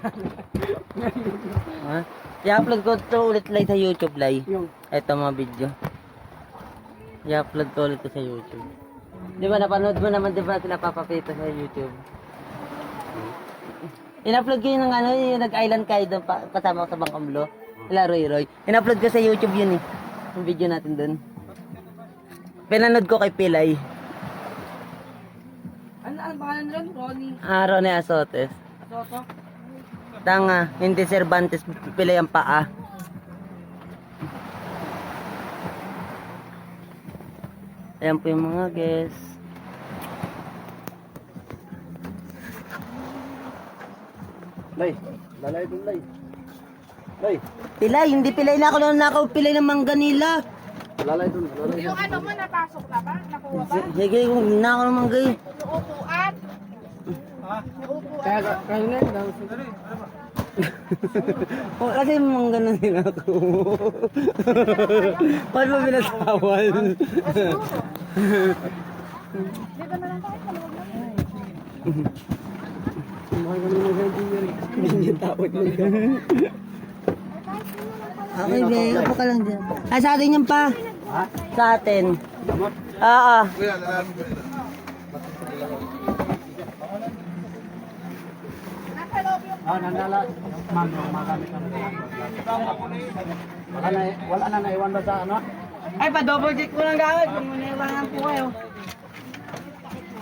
Ha? I-upload ko to ulit lang sa YouTube live. Yung. Ito mga video. I-upload ko ulit to sa YouTube. Di ba napanood mo naman, di ba sila papapito sa YouTube? In-upload ko yun ng ano, yung nag-island kayo doon, kasama ko sa Bangkamlo. Sila Roy. In-upload ko sa YouTube yun eh. Yung video natin doon. Pinanood ko kay Pilay. Ano pangalan nila? Ronnie. Ronnie Azotes. Soto. Tanga, hindi Cervantes, Pilay ang paa. Ayan po yung mga guests. Lay, lalay dun lay. Lay, Pilay, hindi Pilay na ako lang nakaw, Pilay ng mangga nila. lalay dun, lalay dun. Yung ano mo, napasok na ba? Nakuha ba? Sige, kung hindi na ako ng mangga eh. Yung upuan? Yung upuan. Kaya na yun. Oh, kasi mangga na nila ako. Ba't ba binatawan? Dito na lang tayo, maluwag lang. Hindi tawag mo. Okay, be, upo ka lang dyan. Ah, sa atin yan pa. Ha? Sa atin. Oo. Nasa loob yung Nandala, ma'am, yung magamit na wala na naiwan ba sa ano? Ay, pa-double check ko lang gamit. Kung maniwangan po kayo.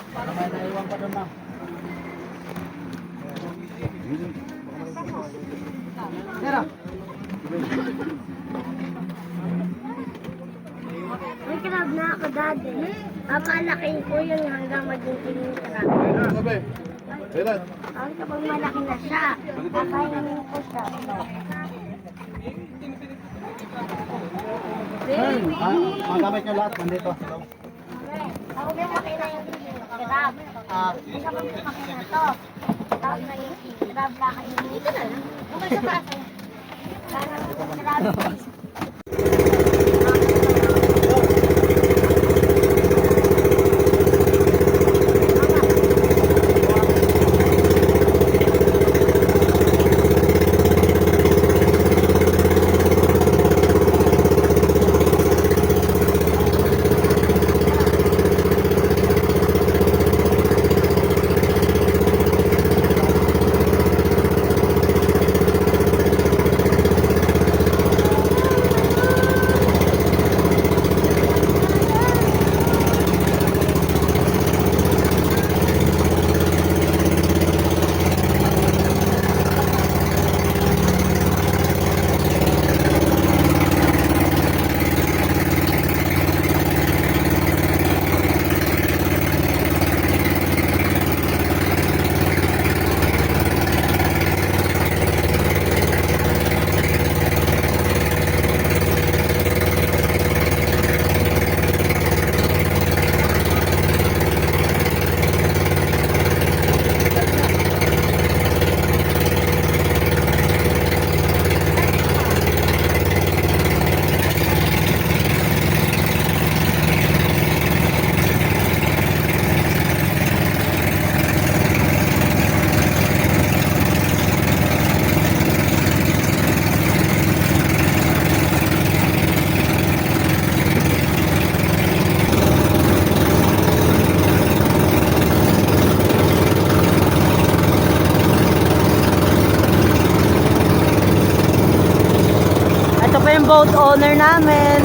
Baka may naiwan pa doon, ma'am. Tara. May crab na ako dati. Papalaking ko yun hanggang maging kiling crab. Sabi, Elat. Ang kapag malaki na siya, kakainin ko siya. Magamit nyo lahat, nandito. Ako may laki na yung crab. Ang kapag lumaki na to, tawag na yung crab na kainin. Ito na lang. Bukay sa baso. Parang crab. Ito pa yung boat owner namin.